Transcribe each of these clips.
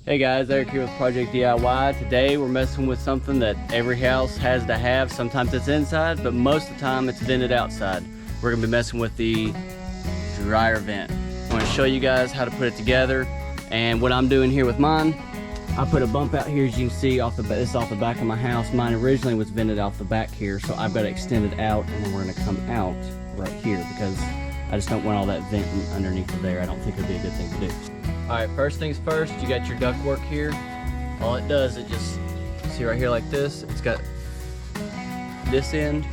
Hey guys, Eric here with Project DIY. Today we're messing with something that every house has to have. Sometimes it's inside, but most of the time it's vented outside. We're gonna be messing with the dryer vent. I'm gonna show you guys how to put it together and what I'm doing here with mine. I put a bump out here, as you can see, this is off the back of my house. Mine originally was vented off the back here, so I've got to extend it out, and then we're gonna come out right here because I just don't want all that venting underneath of there. I don't think it'd be a good thing to do. All right, first things first, you got your ductwork here. All it does, it just, see right here like this, it's got this end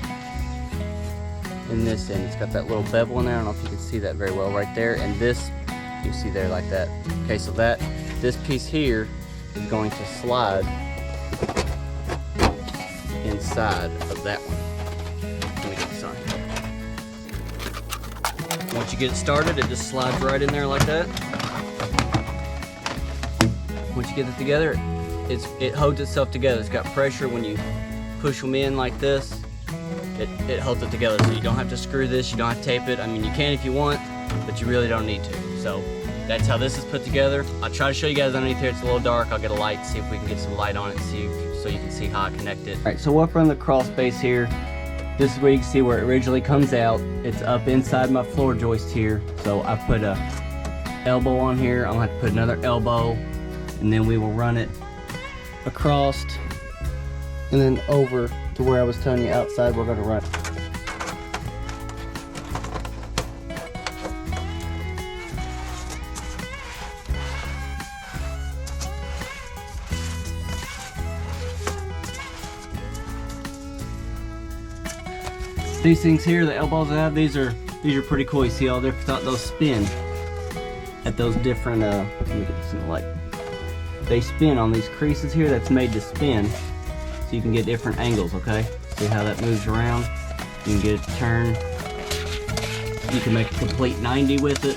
and this end. It's got that little bevel in there. I don't know if you can see that very well right there. And this, you see there like that. Okay, so this piece here is going to slide inside of that one. Let me get this on here. Once you get it started, it just slides right in there like that. Once you get it together, it holds itself together. It's got pressure when you push them in like this. It holds it together, so you don't have to screw this, you don't have to tape it. I mean, you can if you want, but you really don't need to. So that's how this is put together. I'll try to show you guys underneath here. It's a little dark. I'll get a light, see if we can get some light on it, so you can see how I connect it. All right, so up on the crawl space here, this is where you can see where it originally comes out. It's up inside my floor joist here. So I put a elbow on here. I'm gonna have to put another elbow, and then we will run it across and then over to where I was telling you outside we're going to run. These things here, the elbows I have, these are pretty cool. You see all those spin at those different let me get this in the light. They spin on these creases here. That's made to spin so you can get different angles. Okay, see how that moves around? You can get it to turn. You can make a complete 90 with it,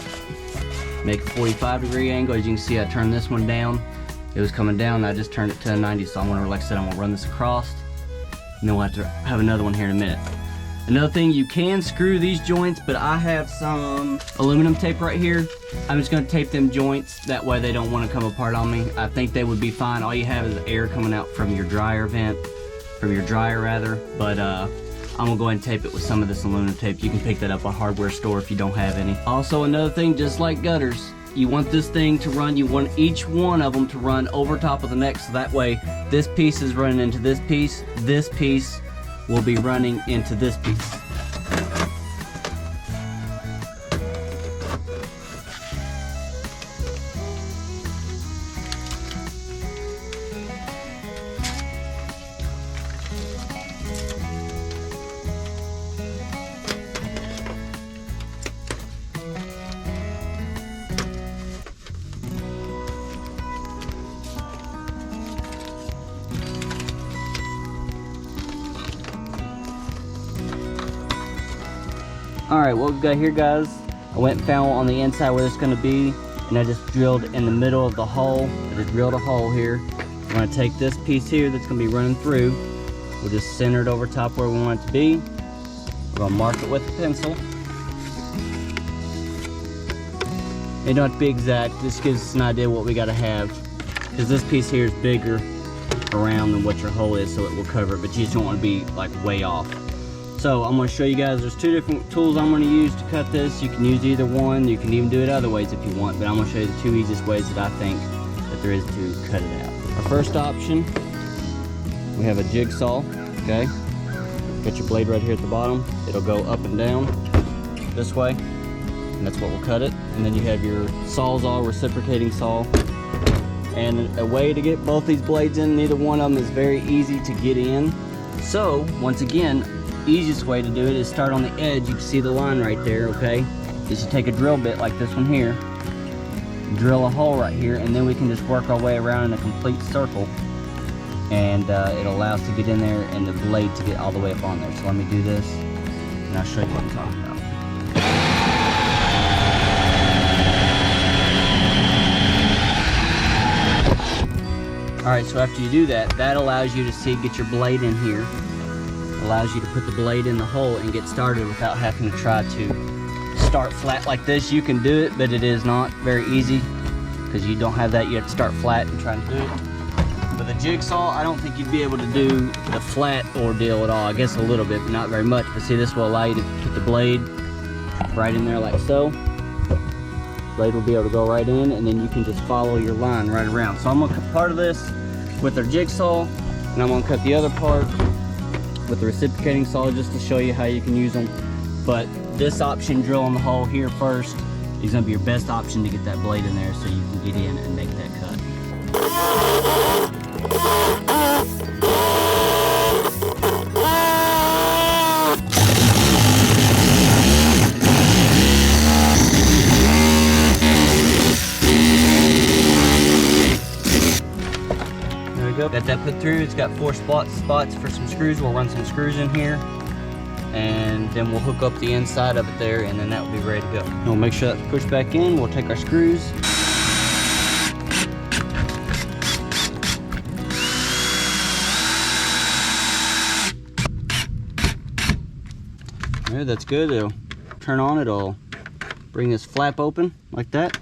make a 45-degree angle. As you can see, I turned this one down. It was coming down, I just turned it to a 90. So I'm gonna, like I said, I'm gonna run this across, and then we'll have to have another one here in a minute. Another thing, you can screw these joints, but I have some aluminum tape right here. I'm just gonna tape them joints, that way they don't wanna come apart on me. I think they would be fine. All you have is air coming out from your dryer vent, from your dryer rather, but I'm gonna go ahead and tape it with some of this aluminum tape. You can pick that up at a hardware store if you don't have any. Also, another thing, just like gutters, you want this thing to run, you want each one of them to run over top of the next, so that way this piece is running into this piece will be running into this piece. Alright, what we've got here, guys, I went and found on the inside where it's going to be, and I just drilled in the middle of the hole. I just drilled a hole here. I'm going to take this piece here that's going to be running through. We'll just center it over top where we want it to be. We're going to mark it with a pencil. It don't have to be exact, this gives us an idea what we got to have, because this piece here is bigger around than what your hole is, so it will cover it, but you just don't want to be like way off. So I'm going to show you guys, there's two different tools I'm going to use to cut this. You can use either one, you can even do it other ways if you want, but I'm going to show you the two easiest ways that I think that there is to cut it out. Our first option, we have a jigsaw, okay? Got your blade right here at the bottom. It'll go up and down this way, and that's what will cut it. And then you have your Sawzall reciprocating saw. And a way to get both these blades in, neither one of them is very easy to get in. So, once again, easiest way to do it is start on the edge. You can see the line right there, okay? Is you take a drill bit like this one here, drill a hole right here, and then we can just work our way around in a complete circle, and it'll allow us to get in there and the blade to get all the way up on there. So let me do this, and I'll show you what I'm talking about. Alright, so after you do that, that allows you to get your blade in here. Allows you to put the blade in the hole and get started without having to try to start flat like this. You can do it, but it is not very easy. because because you don't have that. You have to start flat and try to do it. With a jigsaw, I don't think you'd be able to do the flat ordeal at all. I guess a little bit, but not very much. But see, this will allow you to put the blade right in there like so. Blade will be able to go right in, and then you can just follow your line right around. So I'm gonna cut part of this with our jigsaw, and I'm gonna cut the other part with the reciprocating saw just to show you how you can use them. But this option, drilling the hole here first, is gonna be your best option to get that blade in there so you can get in and make that cut. There we go. Got that put through. It's got 4 spots for some screws. We'll run some screws in here, and then we'll hook up the inside of it there, and then that will be ready to go. And we'll make sure that's pushed back in. We'll take our screws. There, that's good. It'll turn on. It'll bring this flap open like that.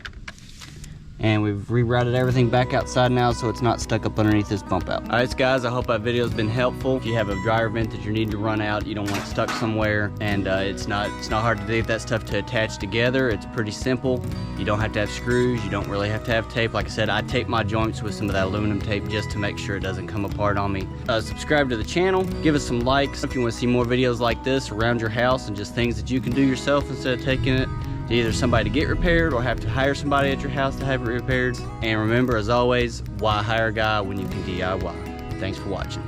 And we've rerouted everything back outside now so it's not stuck up underneath this bump out. Alright guys, I hope that video's been helpful. If you have a dryer vent that you're needing to run out, you don't want it stuck somewhere, and it's not hard to get that stuff to attach together. It's pretty simple. You don't have to have screws, you don't really have to have tape. Like I said, I tape my joints with some of that aluminum tape just to make sure it doesn't come apart on me. Subscribe to the channel, give us some likes if you want to see more videos like this around your house and just things that you can do yourself instead of taking it to either somebody to get repaired or have to hire somebody at your house to have it repaired. And remember, as always, why hire a guy when you can DIY? Thanks for watching.